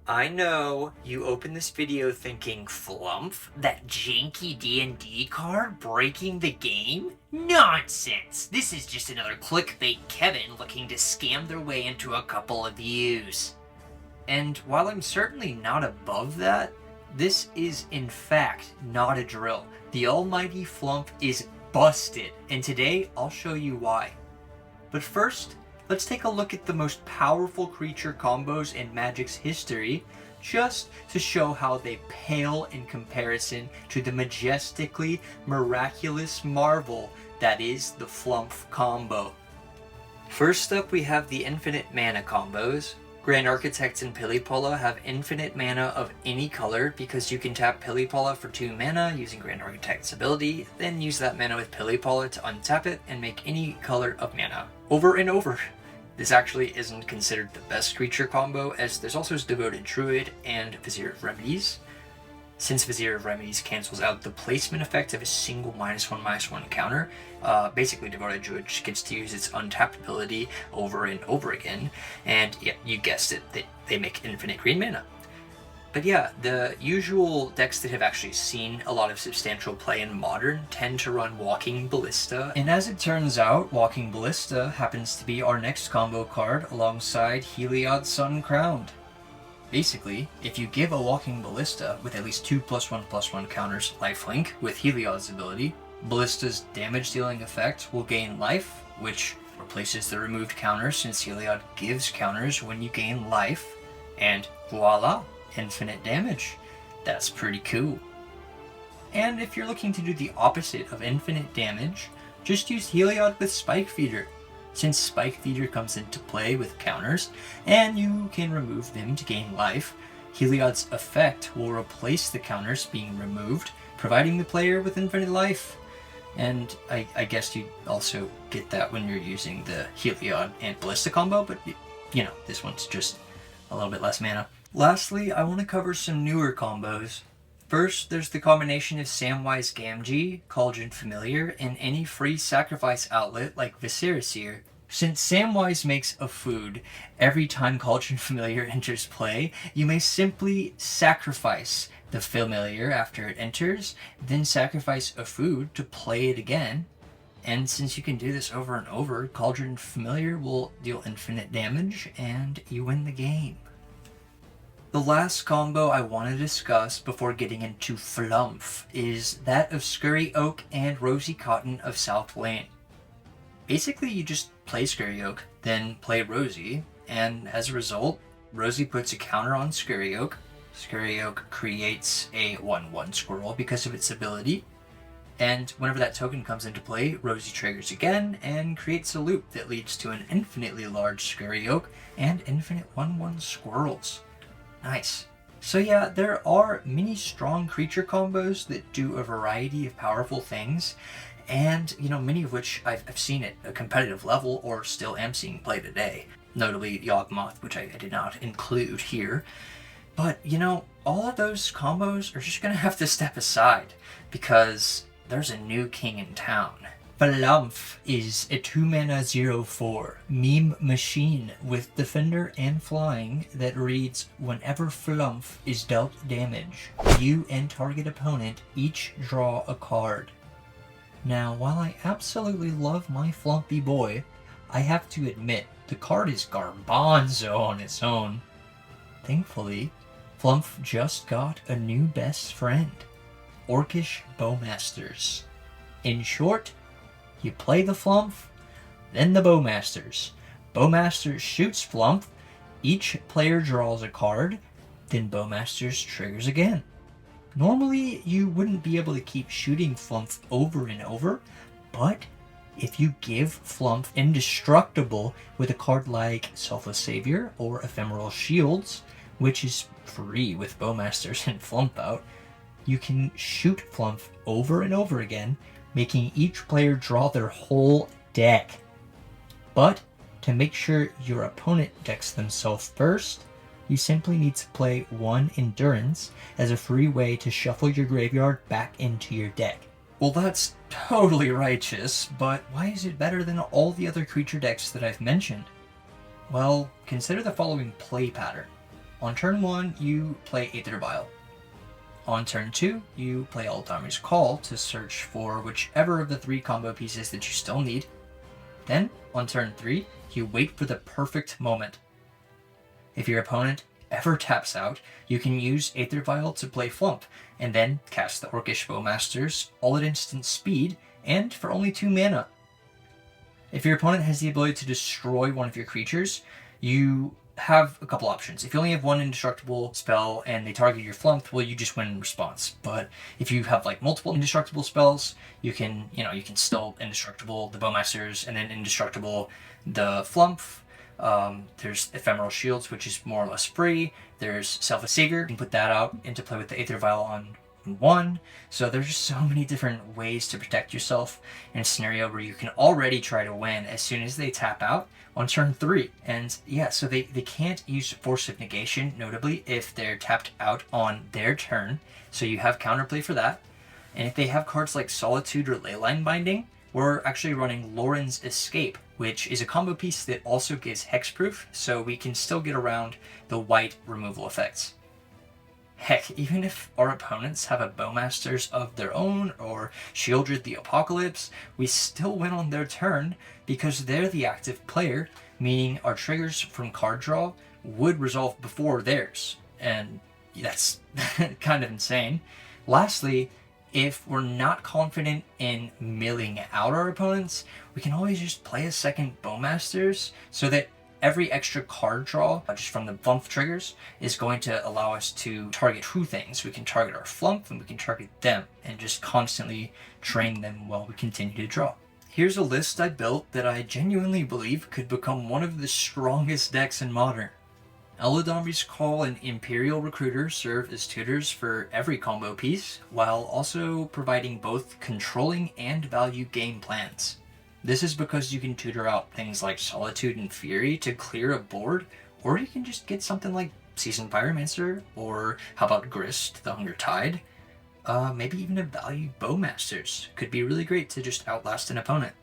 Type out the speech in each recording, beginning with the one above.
I know you opened this video thinking, Flumph, that janky D&D card breaking the game? Nonsense! This is just another clickbait Kevin looking to scam their way into a couple of views. And while I'm certainly not above that, this is in fact not a drill. The almighty Flumph is busted, and today I'll show you why. But first, let's take a look at the most powerful creature combos in Magic's history, just to show how they pale in comparison to the majestically miraculous marvel that is the Flumph Combo. First up, we have the infinite mana combos. Grand Architects and Pili-Pola have infinite mana of any color because you can tap Pili-Pola for 2 mana using Grand Architect's ability, then use that mana with Pili-Pola to untap it and make any color of mana over and over. This actually isn't considered the best creature combo, as there's also Devoted Druid and Vizier of Remedies. Since Vizier of Remedies cancels out the placement effect of a single -1/-1 counter, basically Devoted Druid just gets to use its untapped ability over and over again, and yeah, you guessed it, they make infinite green mana. But yeah, the usual decks that have actually seen a lot of substantial play in Modern tend to run Walking Ballista, and as it turns out, Walking Ballista happens to be our next combo card alongside Heliod Sun Crowned. Basically, if you give a Walking Ballista with at least 2 +1/+1 counters lifelink with Heliod's ability, Ballista's damage dealing effect will gain life, which replaces the removed counter since Heliod gives counters when you gain life, and voila, infinite damage. That's pretty cool. And if you're looking to do the opposite of infinite damage, just use Heliod with Spike Feeder, since Spike Feeder comes into play with counters, and you can remove them to gain life. Heliod's effect will replace the counters being removed, providing the player with infinite life. And I guess you also get that when you're using the Heliod and Ballista combo, but you know, this one's just a little bit less mana. Lastly, I want to cover some newer combos. First, there's the combination of Samwise Gamgee, Cauldron Familiar, and any free sacrifice outlet like Viscera. Since Samwise makes a food every time Cauldron Familiar enters play, you may simply sacrifice the familiar after it enters, then sacrifice a food to play it again. And since you can do this over and over, Cauldron Familiar will deal infinite damage and you win the game. The last combo I want to discuss before getting into Flumph is that of Scurry Oak and Rosy Cotton of South Lane. Basically, you just play Scurry Oak, then play Rosy, and as a result, Rosy puts a counter on Scurry Oak. Scurry Oak creates a 1/1 squirrel because of its ability, and whenever that token comes into play, Rosy triggers again and creates a loop that leads to an infinitely large Scurry Oak and infinite 1/1 squirrels. Nice. So yeah, there are many strong creature combos that do a variety of powerful things, and you know, many of which I've seen at a competitive level or still am seeing play today. Notably Yawgmoth, which I did not include here. But you know, all of those combos are just gonna have to step aside because there's a new king in town. Flumph is a 2-mana 0/4 meme machine with Defender and Flying that reads, whenever Flumph is dealt damage, you and target opponent each draw a card. Now, while I absolutely love my Flumpy boy, I have to admit the card is garbanzo on its own. Thankfully, Flumph just got a new best friend, Orcish Bowmasters. In short, you play the Flumph, then the Bowmasters. Bowmasters shoots Flumph, each player draws a card, then Bowmasters triggers again. Normally, you wouldn't be able to keep shooting Flumph over and over, but if you give Flumph Indestructible with a card like Selfless Savior or Ephemeral Shields, which is free with Bowmasters and Flumph out, you can shoot Flumph over and over again, making each player draw their whole deck. But to make sure your opponent decks themselves first, you simply need to play 1 Endurance as a free way to shuffle your graveyard back into your deck. Well, that's totally righteous, but why is it better than all the other creature decks that I've mentioned? Well, consider the following play pattern. On turn 1, you play Aether Vial. On turn 2, you play Eldari's Call to search for whichever of the 3 combo pieces that you still need. Then, on turn 3, you wait for the perfect moment. If your opponent ever taps out, you can use Aether Vial to play Flumph, and then cast the Orcish Bowmasters, all at instant speed, and for only 2 mana. If your opponent has the ability to destroy one of your creatures, you have a couple options. If you only have one indestructible spell and they target your Flumph, well, you just win in response. But if you have like multiple indestructible spells, you can still indestructible the Bowmasters and then indestructible the Flumph. There's Ephemeral Shields, which is more or less free. There's Self Savior. You can put that out into play with the Aether Vial on 1. So there's just so many different ways to protect yourself in a scenario where you can already try to win as soon as they tap out on turn 3. And yeah, so they can't use Force of Negation, notably, if they're tapped out on their turn. So you have counterplay for that. And if they have cards like Solitude or Leyline Binding, we're actually running Lauren's Escape, which is a combo piece that also gives hexproof, so we can still get around the white removal effects. Heck, even if our opponents have a Bowmasters of their own or Shieldred the Apocalypse, we still win on their turn because they're the active player, meaning our triggers from card draw would resolve before theirs. And that's kind of insane. Lastly, if we're not confident in milling out our opponents, we can always just play a second Bowmasters so that every extra card draw, just from the Flumph triggers, is going to allow us to target 2 things. We can target our Flumph and we can target them and just constantly train them while we continue to draw. Here's a list I built that I genuinely believe could become one of the strongest decks in Modern. Eldari's Call and Imperial Recruiter serve as tutors for every combo piece, while also providing both controlling and value game plans. This is because you can tutor out things like Solitude and Fury to clear a board, or you can just get something like Seasoned Pyromancer, or how about Grist, the Hunger Tide? Maybe even a value Bowmasters could be really great to just outlast an opponent.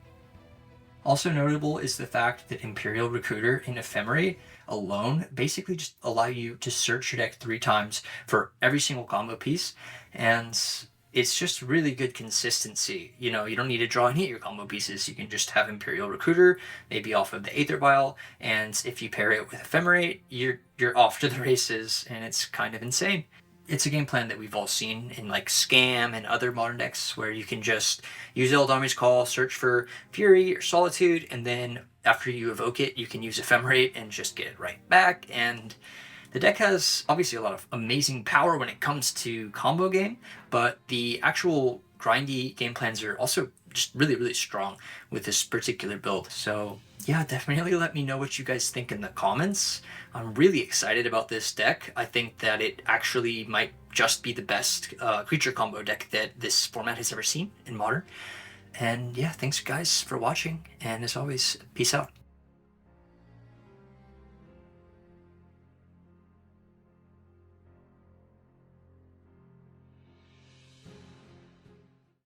Also notable is the fact that Imperial Recruiter and Ephemerate alone basically just allow you to search your deck 3 times for every single combo piece, and it's just really good consistency. You don't need to draw any of your combo pieces. You can just have Imperial Recruiter, maybe off of the Aether Vial, and if you pair it with Ephemerate, you're off to the races, and it's kind of insane. It's a game plan that we've all seen in like Scam and other Modern decks where you can just use Eldari's Call, search for Fury or Solitude, and then after you evoke it, you can use Ephemerate and just get it right back. And the deck has obviously a lot of amazing power when it comes to combo game, but the actual grindy game plans are also just really, really strong with this particular build. So yeah, definitely let me know what you guys think in the comments. I'm really excited about this deck. I think that it actually might just be the best creature combo deck that this format has ever seen in Modern. And yeah, thanks guys for watching, and as always, peace out.